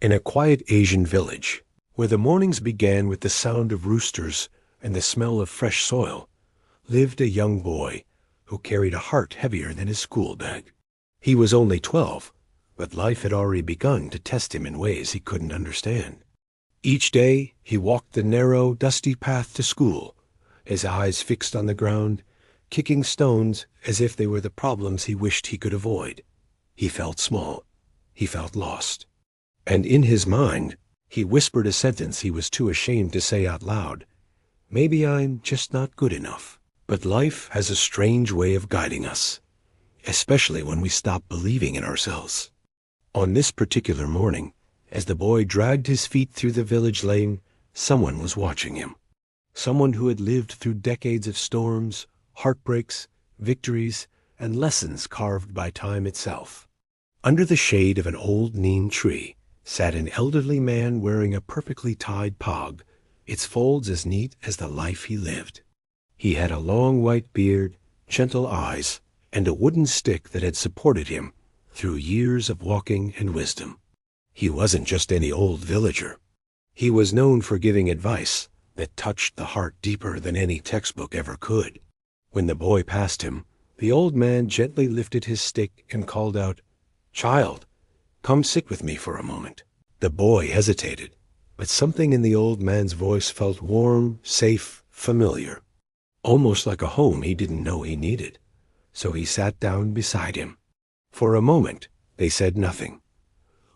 In a quiet Asian village, where the mornings began with the sound of roosters and the smell of fresh soil, lived a young boy who carried a heart heavier than his school bag. He was only 12, but life had already begun to test him in ways he couldn't understand. Each day, he walked the narrow, dusty path to school, his eyes fixed on the ground, kicking stones as if they were the problems he wished he could avoid. He felt small. He felt lost. And in his mind, he whispered a sentence he was too ashamed to say out loud. Maybe I'm just not good enough. But life has a strange way of guiding us, especially when we stop believing in ourselves. On this particular morning, as the boy dragged his feet through the village lane, someone was watching him. Someone who had lived through decades of storms, heartbreaks, victories, and lessons carved by time itself. Under the shade of an old neem tree sat an elderly man wearing a perfectly tied pog, its folds as neat as the life he lived. He had a long white beard, gentle eyes, and a wooden stick that had supported him through years of walking and wisdom. He wasn't just any old villager. He was known for giving advice that touched the heart deeper than any textbook ever could. When the boy passed him, the old man gently lifted his stick and called out, "Child, come sit with me for a moment." The boy hesitated, but something in the old man's voice felt warm, safe, familiar, almost like a home he didn't know he needed. So he sat down beside him. For a moment, they said nothing.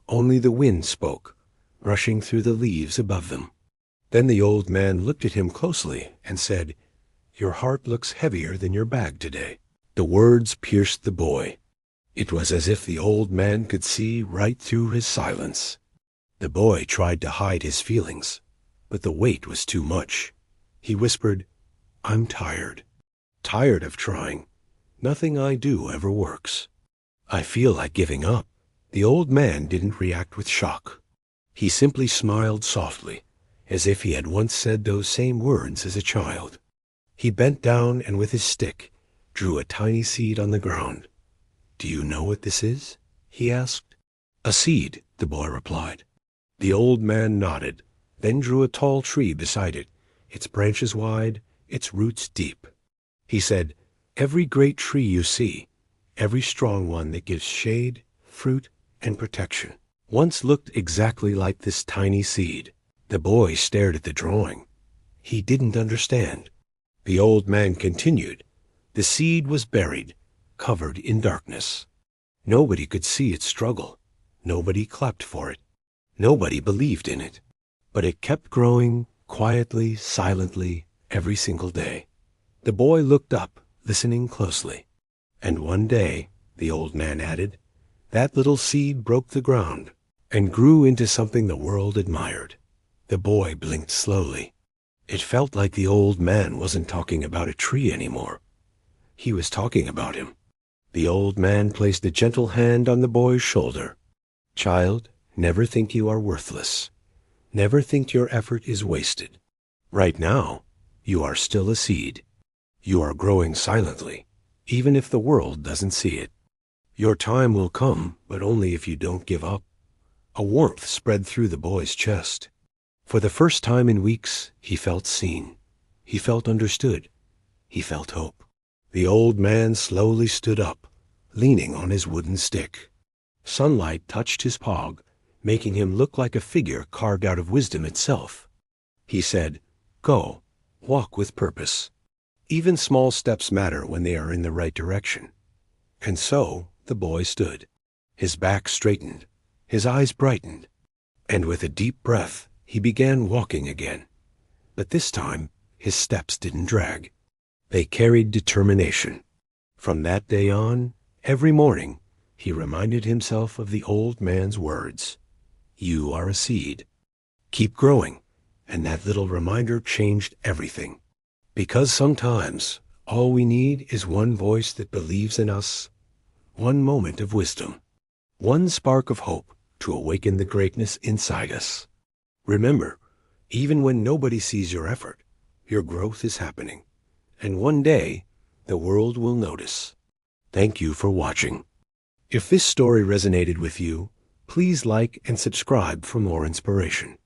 Only the wind spoke, rushing through the leaves above them. Then the old man looked at him closely and said, "Your heart looks heavier than your bag today." The words pierced the boy. It was as if the old man could see right through his silence. The boy tried to hide his feelings, but the weight was too much. He whispered, "I'm tired. Tired of trying. Nothing I do ever works. I feel like giving up." The old man didn't react with shock. He simply smiled softly, as if he had once said those same words as a child. He bent down and with his stick drew a tiny seed on the ground. "Do you know what this is?" he asked. "A seed," the boy replied. The old man nodded, then drew a tall tree beside it, its branches wide, its roots deep. He said, "Every great tree you see, every strong one that gives shade, fruit, and protection, once looked exactly like this tiny seed." The boy stared at the drawing. He didn't understand. The old man continued, "The seed was buried, covered in darkness. Nobody could see its struggle. Nobody clapped for it. Nobody believed in it. But it kept growing, quietly, silently, every single day." The boy looked up, listening closely. "And one day," the old man added, "that little seed broke the ground and grew into something the world admired." The boy blinked slowly. It felt like the old man wasn't talking about a tree anymore. He was talking about him. The old man placed a gentle hand on the boy's shoulder. "Child, never think you are worthless. Never think your effort is wasted. Right now, you are still a seed. You are growing silently, even if the world doesn't see it. Your time will come, but only if you don't give up." A warmth spread through the boy's chest. For the first time in weeks, he felt seen. He felt understood. He felt hope. The old man slowly stood up, leaning on his wooden stick. Sunlight touched his pog, making him look like a figure carved out of wisdom itself. He said, "Go, walk with purpose. Even small steps matter when they are in the right direction." And so the boy stood. His back straightened, his eyes brightened, and with a deep breath, he began walking again. But this time, his steps didn't drag. They carried determination. From that day on, every morning, he reminded himself of the old man's words. "You are a seed. Keep growing." And that little reminder changed everything. Because sometimes, all we need is one voice that believes in us, one moment of wisdom, one spark of hope to awaken the greatness inside us. Remember, even when nobody sees your effort, your growth is happening. And one day, the world will notice. Thank you for watching. If this story resonated with you, Please like and subscribe for more inspiration.